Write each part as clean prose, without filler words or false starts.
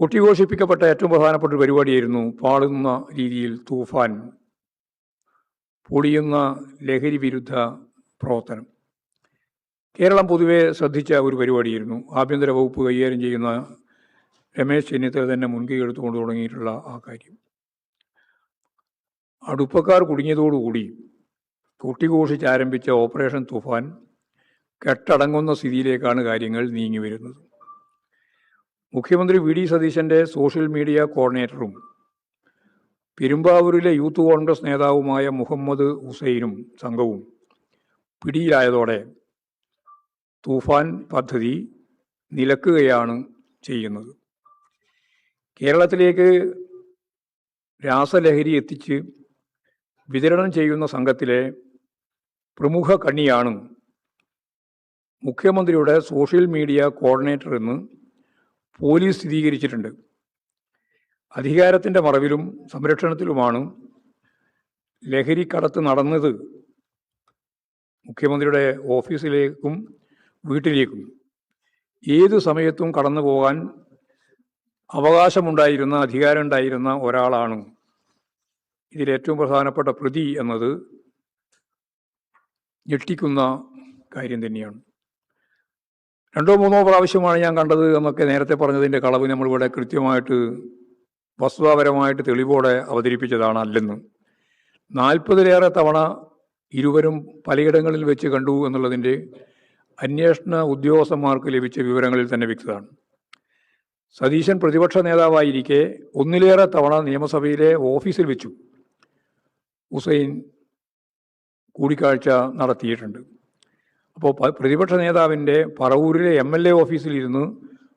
കൊട്ടിഘോഷിപ്പിക്കപ്പെട്ട ഏറ്റവും പ്രധാനപ്പെട്ട ഒരു പരിപാടിയായിരുന്നു പാളുന്ന രീതിയിൽ തൂഫാൻ, പൊളിയുന്ന ലഹരി വിരുദ്ധ പ്രവർത്തനം. കേരളം പൊതുവെ ശ്രദ്ധിച്ച ഒരു പരിപാടിയായിരുന്നു. ആഭ്യന്തര വകുപ്പ് കൈകാര്യം ചെയ്യുന്ന രമേശ് ചെന്നിത്തല തന്നെ മുൻകൈ എടുത്തുകൊണ്ട് തുടങ്ങിയിട്ടുള്ള ആ കാര്യം. അടുപ്പക്കാർ കുടുങ്ങിയതോടുകൂടി കൊട്ടിഘോഷിച്ച് ആരംഭിച്ച ഓപ്പറേഷൻ തൂഫാൻ കെട്ടടങ്ങുന്ന സ്ഥിതിയിലേക്കാണ് കാര്യങ്ങൾ നീങ്ങി വരുന്നത്. മുഖ്യമന്ത്രി വി ഡി സതീശൻ്റെ സോഷ്യൽ മീഡിയ കോർഡിനേറ്ററും പെരുമ്പാവൂരിലെ യൂത്ത് കോൺഗ്രസ് നേതാവുമായ മുഹമ്മദ് ഹുസൈനും സംഘവും പിടിയിലായതോടെ തൂഫാൻ പദ്ധതി നിലക്കുകയാണ് ചെയ്യുന്നത്. കേരളത്തിലേക്ക് രാസലഹരി എത്തിച്ച് വിതരണം ചെയ്യുന്ന സംഘത്തിലെ പ്രമുഖ കണ്ണിയാണ് മുഖ്യമന്ത്രിയുടെ സോഷ്യൽ മീഡിയ കോർഡിനേറ്റർ എന്ന് പോലീസ് സ്ഥിരീകരിച്ചിട്ടുണ്ട്. അധികാരത്തിൻ്റെ മറവിലും സംരക്ഷണത്തിലുമാണ് ലഹരിക്കടത്ത് നടന്നത്. മുഖ്യമന്ത്രിയുടെ ഓഫീസിലേക്കും വീട്ടിലേക്കും ഏതു സമയത്തും കടന്നു പോകാൻ അവകാശമുണ്ടായിരുന്ന, അധികാരമുണ്ടായിരുന്ന ഒരാളാണ് ഇതിലേറ്റവും പ്രധാനപ്പെട്ട പ്രതി എന്നത് ഞെട്ടിക്കുന്ന കാര്യം തന്നെയാണ്. 2 or 3 പ്രാവശ്യമാണ് ഞാൻ കണ്ടത് എന്നൊക്കെ നേരത്തെ പറഞ്ഞതിൻ്റെ കളവ് നമ്മളിവിടെ കൃത്യമായിട്ട് വസ്തുതാപരമായിട്ട് തെളിവോടെ അവതരിപ്പിച്ചതാണ് അല്ലെന്ന്. 40-ലേറെ തവണ ഇരുവരും പലയിടങ്ങളിൽ വെച്ച് കണ്ടു എന്നുള്ളതിൻ്റെ അന്വേഷണ ഉദ്യോഗസ്ഥന്മാർക്ക് ലഭിച്ച വിവരങ്ങളിൽ തന്നെ വ്യക്തമാണ്. സതീശൻ പ്രതിപക്ഷ നേതാവായിരിക്കെ 1-ലേറെ തവണ നിയമസഭയിലെ ഓഫീസിൽ വെച്ചു ഹുസൈൻ കൂടിക്കാഴ്ച നടത്തിയിട്ടുണ്ട്. അപ്പോൾ പ്രതിപക്ഷ നേതാവിൻ്റെ പറവൂരിലെ MLA ഓഫീസിലിരുന്ന്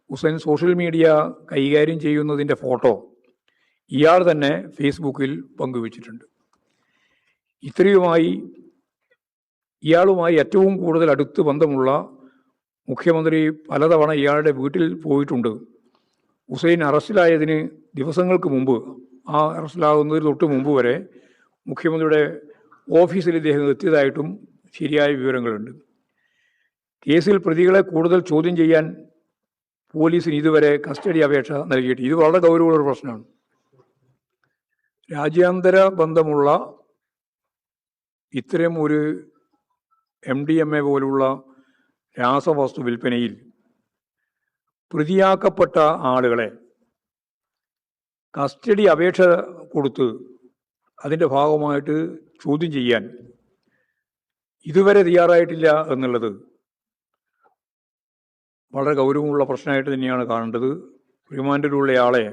ഹുസൈൻ സോഷ്യൽ മീഡിയ കൈകാര്യം ചെയ്യുന്നതിൻ്റെ ഫോട്ടോ ഇയാൾ തന്നെ ഫേസ്ബുക്കിൽ പങ്കുവച്ചിട്ടുണ്ട്. ഇയാളുമായി ഏറ്റവും കൂടുതൽ അടുത്ത് ബന്ധമുള്ള മുഖ്യമന്ത്രി പലതവണ ഇയാളുടെ വീട്ടിൽ പോയിട്ടുണ്ട്. ഹുസൈൻ അറസ്റ്റിലായതിന് ദിവസങ്ങൾക്ക് മുമ്പ്, ആ അറസ്റ്റിലാകുന്നതിന് തൊട്ട് മുമ്പ് വരെ മുഖ്യമന്ത്രിയുടെ ഓഫീസിൽ ഇദ്ദേഹം എത്തിയതായിട്ടും ശരിയായ വിവരങ്ങളുണ്ട്. കേസിൽ പ്രതികളെ കൂടുതൽ ചോദ്യം ചെയ്യാൻ പോലീസിന് ഇതുവരെ കസ്റ്റഡി അപേക്ഷ നൽകിയിട്ട് ഇത് വളരെ ഗൗരവമുള്ളൊരു പ്രശ്നമാണ്. രാജ്യാന്തര ബന്ധമുള്ള ഇത്തരം ഒരു MDMA പോലുള്ള രാസവസ്തു വിൽപ്പനയിൽ പ്രതിയാക്കപ്പെട്ട ആളുകളെ കസ്റ്റഡി അപേക്ഷ കൊടുത്ത് അതിൻ്റെ ഭാഗമായിട്ട് ചോദ്യം ചെയ്യാൻ ഇതുവരെ തയ്യാറായിട്ടില്ല എന്നുള്ളത് വളരെ ഗൗരവമുള്ള പ്രശ്നമായിട്ട് തന്നെയാണ് കാണേണ്ടത്. റിമാൻഡിലുള്ള ആളെ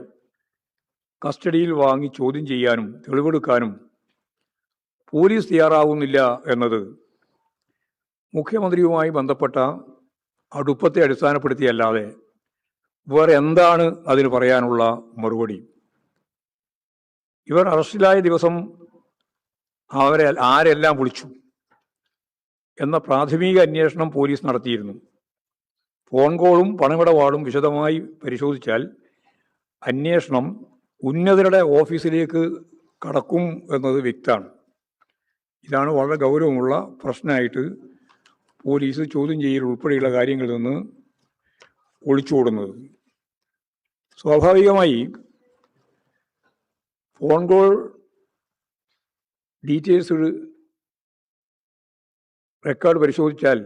കസ്റ്റഡിയിൽ വാങ്ങി ചോദ്യം ചെയ്യാനും തെളിവെടുക്കാനും പോലീസ് തയ്യാറാവുന്നില്ല എന്നത് മുഖ്യമന്ത്രിയുമായി ബന്ധപ്പെട്ട അടുപ്പത്തെ അടിസ്ഥാനപ്പെടുത്തിയല്ലാതെ വേറെ എന്താണ് അതിന് പറയാനുള്ള മറുപടി? ഇവർ അറസ്റ്റിലായ ദിവസം ആരെല്ലാം വിളിച്ചു എന്ന പ്രാഥമിക അന്വേഷണം പോലീസ് നടത്തിയിരുന്നു. ഫോൺ കോളും പണമിടപാടും വിശദമായി പരിശോധിച്ചാൽ അന്വേഷണം ഉന്നതരുടെ ഓഫീസിലേക്ക് കടക്കും എന്നത് വ്യക്തമാണ്. ഇതാണ് വളരെ ഗൗരവമുള്ള പ്രശ്നമായിട്ട് പോലീസ് ചോദ്യം ചെയ്യൽ ഉൾപ്പെടെയുള്ള കാര്യങ്ങളിൽ നിന്ന് ഒളിച്ചോടുന്നത്. സ്വാഭാവികമായി ഫോൺ കോൾ ഡീറ്റെയിൽസ് റെക്കോർഡ് പരിശോധിച്ചാൽ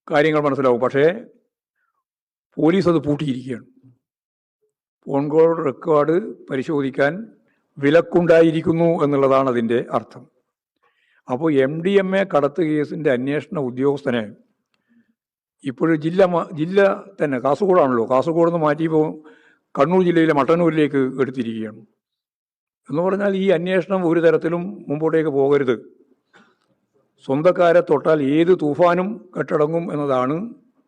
കാര്യങ്ങൾ മനസ്സിലാവും. പക്ഷേ പോലീസ് അത് പൂട്ടിയിരിക്കുകയാണ്. ഫോൺ കോൾ റെക്കോർഡ് പരിശോധിക്കാൻ വിലക്കുണ്ടായിരിക്കുന്നു എന്നുള്ളതാണ് അതിൻ്റെ അർത്ഥം. അപ്പോൾ MDMA കടത്ത് കേസിൻ്റെ അന്വേഷണ ഉദ്യോഗസ്ഥനെ ഇപ്പോഴും ജില്ല തന്നെ കാസർഗോഡാണല്ലോ, കാസർഗോഡ് നിന്ന് മാറ്റിയപ്പോൾ കണ്ണൂർ ജില്ലയിലെ മട്ടന്നൂരിലേക്ക് എടുത്തിരിക്കുകയാണ്. എന്ന് പറഞ്ഞാൽ ഈ അന്വേഷണം ഒരു തരത്തിലും മുമ്പോട്ടേക്ക് പോകരുത്. സ്വന്തക്കാരെ തൊട്ടാൽ ഏത് തൂഫാനും കെട്ടടങ്ങും എന്നതാണ്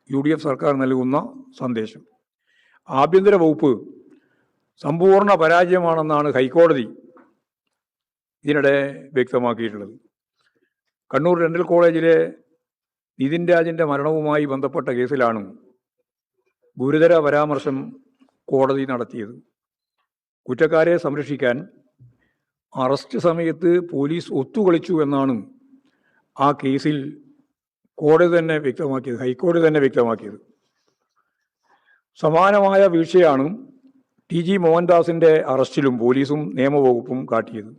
UDF സർക്കാർ നൽകുന്ന സന്ദേശം. ആഭ്യന്തര വകുപ്പ് സമ്പൂർണ്ണ പരാജയമാണെന്നാണ് ഹൈക്കോടതി ഇതിനിടെ വ്യക്തമാക്കിയിട്ടുള്ളത്. കണ്ണൂർ ഡെന്റൽ കോളേജിലെ നിതിൻ രാജിൻ്റെ മരണവുമായി ബന്ധപ്പെട്ട കേസിലാണ് ഗുരുതര പരാമർശം കോടതി നടത്തിയത്. കുറ്റക്കാരെ സംരക്ഷിക്കാൻ അറസ്റ്റ് സമയത്ത് പോലീസ് ഒത്തുകളിച്ചു എന്നാണ് ആ കേസിൽ കോടതി തന്നെ വ്യക്തമാക്കിയത്, ഹൈക്കോടതി തന്നെ വ്യക്തമാക്കിയത്. സമാനമായ വീഴ്ചയാണ് ടി ജി മോഹൻദാസിൻ്റെ അറസ്റ്റിലും പോലീസും നിയമവകുപ്പും കാട്ടിയത്.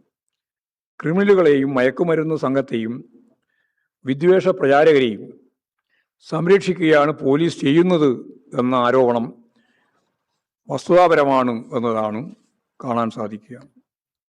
ക്രിമിനലുകളെയും മയക്കുമരുന്ന് സംഘത്തെയും വിദ്വേഷ പ്രചാരകരെയും സംരക്ഷിക്കുകയാണ് പോലീസ് ചെയ്യുന്നത് എന്ന ആരോപണം വസ്തുതാപരമാണ് എന്നതാണ് കാണാൻ സാധിക്കുക.